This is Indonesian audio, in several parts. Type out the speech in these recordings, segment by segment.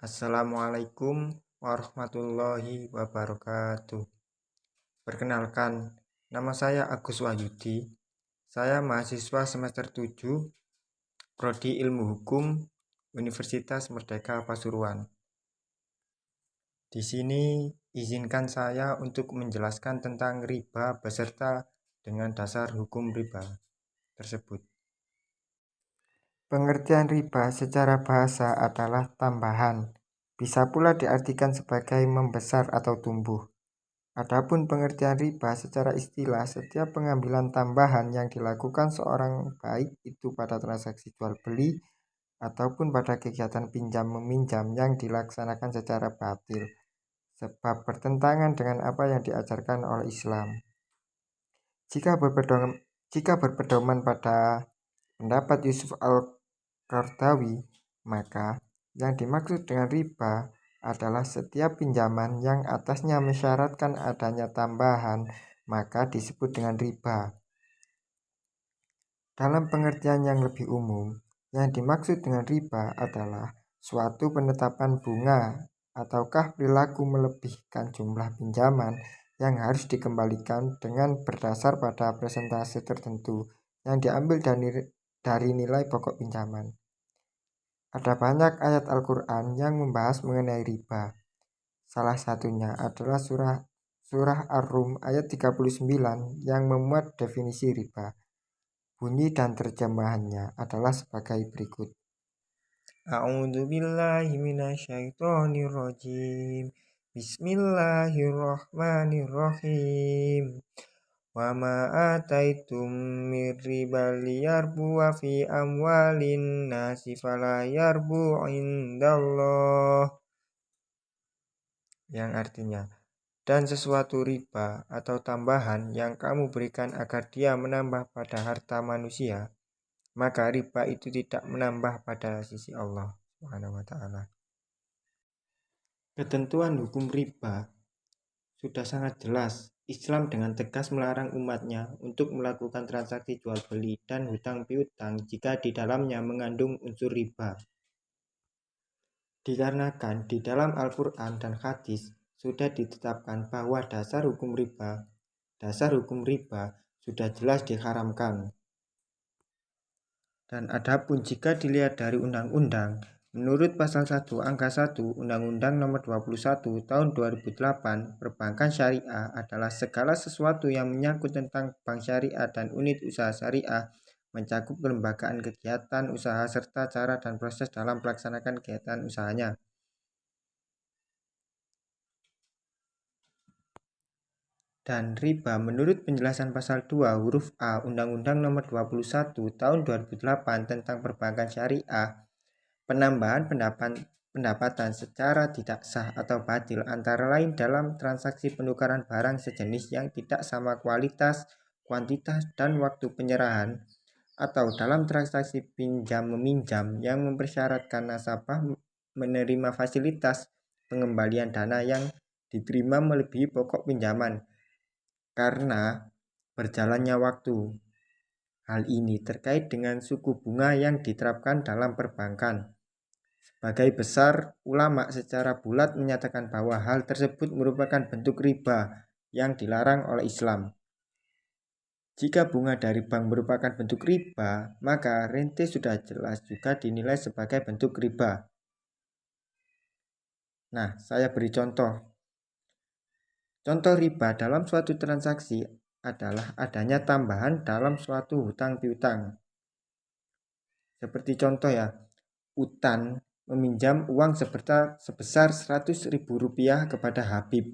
Assalamualaikum warahmatullahi wabarakatuh. Perkenalkan, nama saya Agus Wahyudi. Saya mahasiswa semester 7, Prodi Ilmu Hukum, Universitas Merdeka Pasuruan. Di sini izinkan saya untuk menjelaskan tentang riba beserta dengan dasar hukum riba tersebut. Pengertian riba secara bahasa adalah tambahan, bisa pula diartikan sebagai membesar atau tumbuh. Adapun pengertian riba secara istilah, setiap pengambilan tambahan yang dilakukan seorang baik itu pada transaksi jual beli ataupun pada kegiatan pinjam meminjam yang dilaksanakan secara batil, sebab bertentangan dengan apa yang diajarkan oleh Islam. Jika berpedoman pada pendapat Yusuf Al-Qaradawi, maka yang dimaksud dengan riba adalah setiap pinjaman yang atasnya mensyaratkan adanya tambahan, maka disebut dengan riba. Dalam pengertian yang lebih umum, yang dimaksud dengan riba adalah suatu penetapan bunga ataukah perilaku melebihkan jumlah pinjaman yang harus dikembalikan dengan berdasar pada persentase tertentu yang diambil dari nilai pokok pinjaman. Ada banyak ayat Al-Quran yang membahas mengenai riba. Salah satunya adalah surah Ar-Rum ayat 39 yang memuat definisi riba. Bunyi dan terjemahannya adalah sebagai berikut. A'udzubillahi minasyaitonirrajim. Bismillahirrahmanirrahim. Wa ma ataitum mir riba liyarbu fi amwalin nasi fala yarbu indallah, yang artinya, dan sesuatu riba atau tambahan yang kamu berikan agar dia menambah pada harta manusia, maka riba itu tidak menambah pada sisi Allah Subhanahu wa ta'ala. Ketentuan hukum riba sudah sangat jelas. Islam dengan tegas melarang umatnya untuk melakukan transaksi jual beli dan hutang piutang jika di dalamnya mengandung unsur riba. Dikarenakan di dalam Al-Quran dan hadis sudah ditetapkan bahwa dasar hukum riba sudah jelas diharamkan. Dan adapun jika dilihat dari undang-undang, menurut pasal 1 angka 1 Undang-Undang Nomor 21 Tahun 2008, perbankan syariah adalah segala sesuatu yang menyangkut tentang bank syariah dan unit usaha syariah, mencakup kelembagaan kegiatan usaha serta cara dan proses dalam melaksanakan kegiatan usahanya. Dan riba menurut penjelasan pasal 2 huruf A Undang-Undang Nomor 21 Tahun 2008 tentang perbankan syariah, penambahan pendapatan secara tidak sah atau batil antara lain dalam transaksi penukaran barang sejenis yang tidak sama kualitas, kuantitas, dan waktu penyerahan, atau dalam transaksi pinjam-meminjam yang mempersyaratkan nasabah menerima fasilitas pengembalian dana yang diterima melebihi pokok pinjaman karena berjalannya waktu. Hal ini terkait dengan suku bunga yang diterapkan dalam perbankan. Sebagai besar, ulama secara bulat menyatakan bahwa hal tersebut merupakan bentuk riba yang dilarang oleh Islam. Jika bunga dari bank merupakan bentuk riba, maka rente sudah jelas juga dinilai sebagai bentuk riba. Nah, saya beri contoh. Contoh riba dalam suatu transaksi adalah adanya tambahan dalam suatu hutang piutang. Seperti contoh ya, Utan meminjam uang sebesar 100.000 rupiah kepada Habib.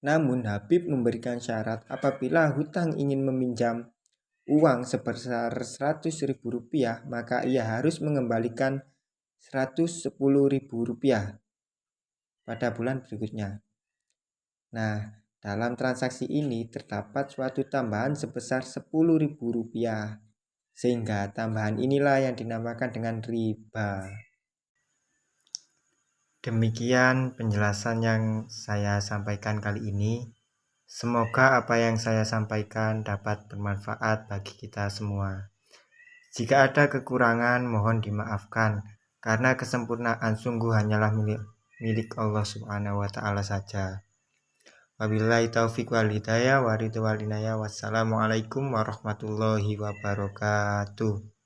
Namun Habib memberikan syarat apabila hutang ingin meminjam uang sebesar 100.000 rupiah, maka ia harus mengembalikan 110.000 rupiah pada bulan berikutnya. Nah, dalam transaksi ini terdapat suatu tambahan sebesar 10.000 rupiah, sehingga tambahan inilah yang dinamakan dengan riba. Demikian penjelasan yang saya sampaikan kali ini. Semoga apa yang saya sampaikan dapat bermanfaat bagi kita semua. Jika ada kekurangan, mohon dimaafkan. karena kesempurnaan sungguh hanyalah milik Allah Subhanahu wa taala saja. Wabillahi taufik wal hidayah wa ridwan wal inayah. Wassalamualaikum warahmatullahi wabarakatuh.